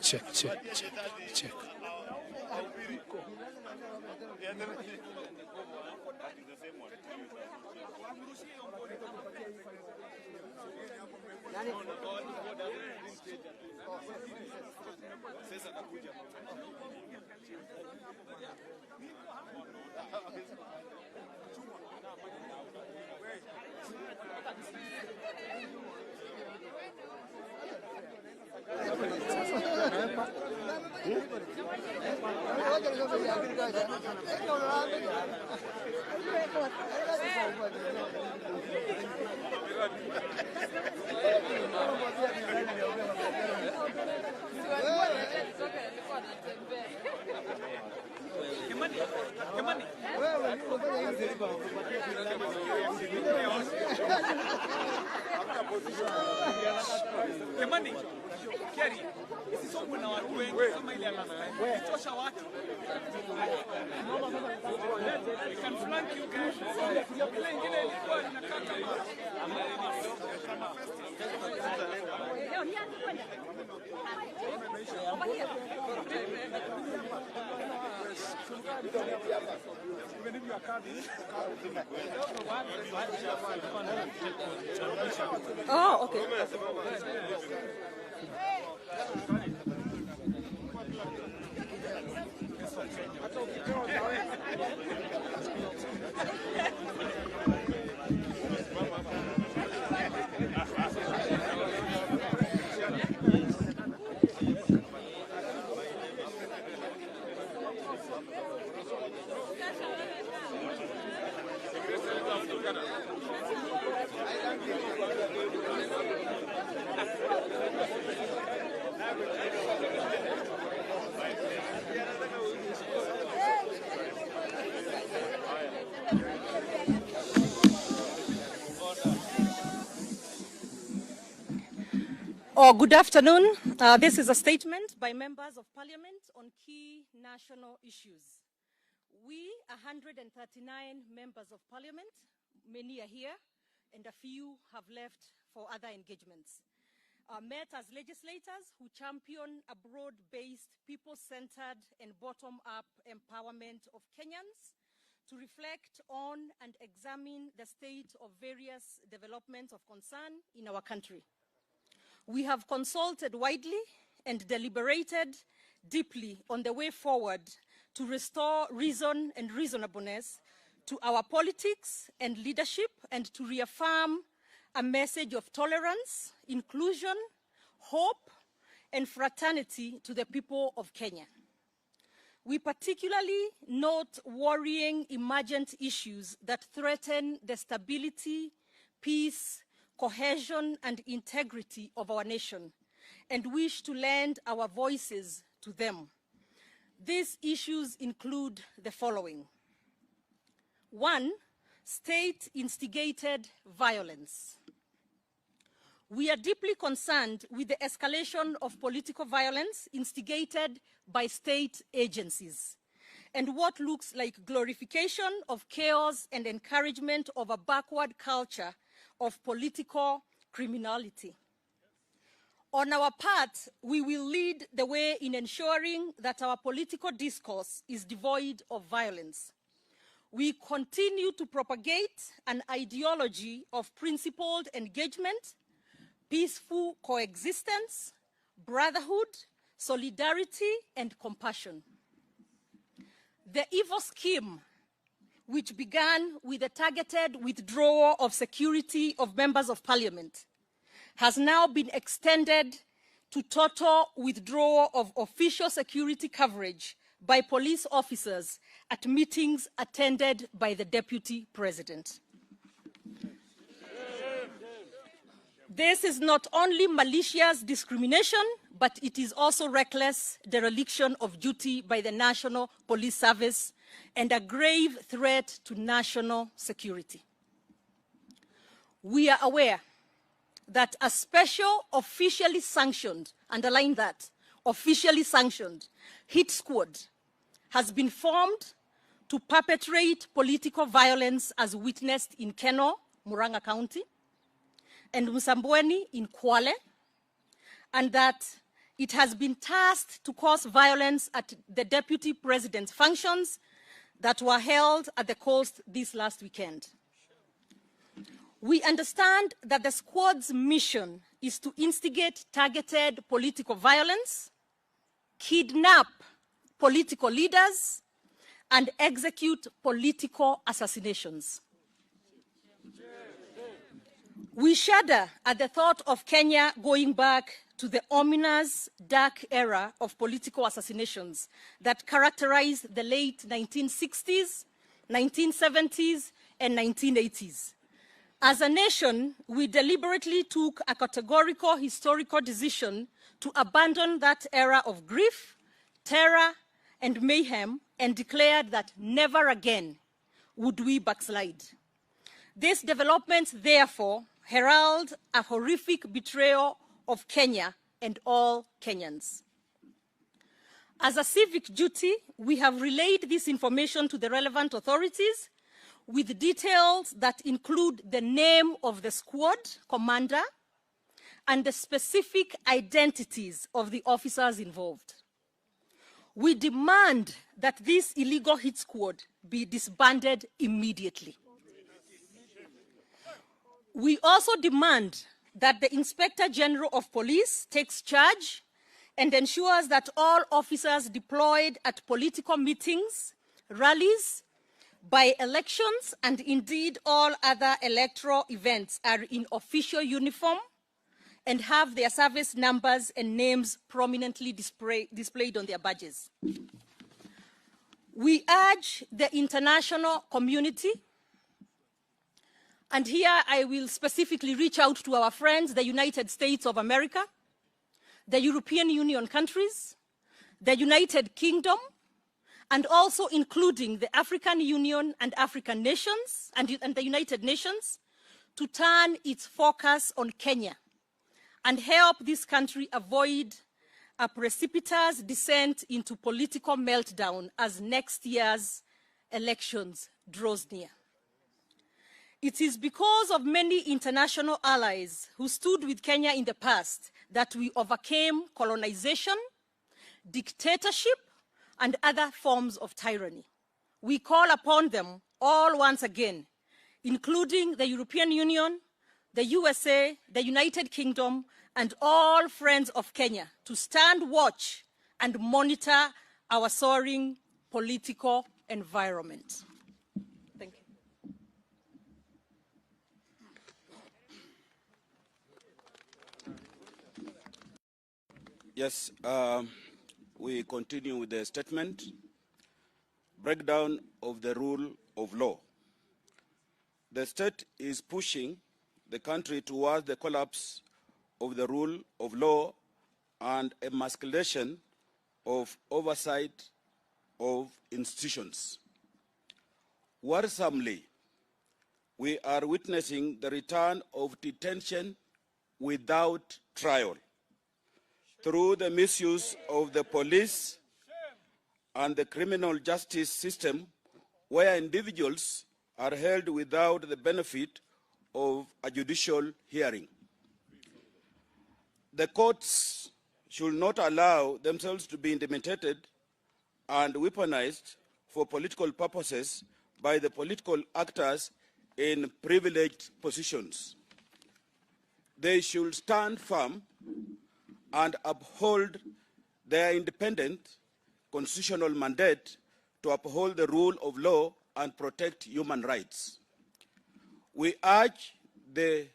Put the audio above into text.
Check. Jamani, Kerry, sisi kuna watu wengi kama ile tosha watu. We can flank you guys. Ile ingine ilikuwa inakaa Oh, okay. Good afternoon. This is a statement by members of parliament on key national issues. We, 139 members of parliament, many are here, and a few have left for other engagements, met as legislators who champion a broad-based, people-centered and bottom-up empowerment of Kenyans to reflect on and examine the state of various developments of concern in our country. We have consulted widely and deliberated deeply on the way forward to restore reason and reasonableness to our politics and leadership, and to reaffirm a message of tolerance, inclusion, hope, and fraternity to the people of Kenya. We particularly note worrying emergent issues that threaten the stability, peace, cohesion, and integrity of our nation, and wish to lend our voices to them. These issues include the following. 1, state-instigated violence. We are deeply concerned with the escalation of political violence instigated by state agencies, and what looks like glorification of chaos and encouragement of a backward culture of political criminality. On our part, we will lead the way in ensuring that our political discourse is devoid of violence. We continue to propagate an ideology of principled engagement, peaceful coexistence, brotherhood, solidarity, and compassion. The evil scheme, which began with the targeted withdrawal of security of members of parliament, has now been extended to total withdrawal of official security coverage by police officers at meetings attended by the Deputy President. This is not only malicious discrimination, but it is also reckless dereliction of duty by the National Police Service and a grave threat to national security. We are aware that a special officially sanctioned, underline that, officially sanctioned, hit squad has been formed to perpetrate political violence as witnessed in Keno, Murang'a County, and Msambweni in Kwale, and that it has been tasked to cause violence at the Deputy President's functions that were held at the coast this last weekend. We understand that the squad's mission is to instigate targeted political violence, kidnap political leaders, and execute political assassinations. We shudder at the thought of Kenya going back to the ominous, dark era of political assassinations that characterized the late 1960s, 1970s, and 1980s. As a nation, we deliberately took a categorical historical decision to abandon that era of grief, terror, and mayhem, and declared that never again would we backslide. These developments, therefore, herald a horrific betrayal of Kenya and all Kenyans. As a civic duty, we have relayed this information to the relevant authorities with details that include the name of the squad commander and the specific identities of the officers involved. We demand that this illegal hit squad be disbanded immediately. We also demand that the Inspector General of Police takes charge and ensures that all officers deployed at political meetings, rallies, by-elections, and indeed all other electoral events are in official uniform and have their service numbers and names prominently displayed on their badges. We urge the international community, and here I will specifically reach out to our friends, the United States of America, the European Union countries, the United Kingdom, and also including the African Union and African nations and the United Nations, to turn its focus on Kenya and help this country avoid a precipitous descent into political meltdown as next year's elections draws near. It is because of many international allies who stood with Kenya in the past that we overcame colonization, dictatorship, and other forms of tyranny. We call upon them all once again, including the European Union, the USA, the United Kingdom, and all friends of Kenya, to stand watch and monitor our soaring political environment. Thank you. Yes, we continue with the statement. Breakdown of the rule of law. The state is pushing the country towards the collapse of the rule of law and emasculation of oversight of institutions. Worrisomely, we are witnessing the return of detention without trial through the misuse of the police and the criminal justice system, where individuals are held without the benefit of a judicial hearing. The courts should not allow themselves to be intimidated and weaponized for political purposes by the political actors in privileged positions. They should stand firm and uphold their independent constitutional mandate to uphold the rule of law and protect human rights. We urge the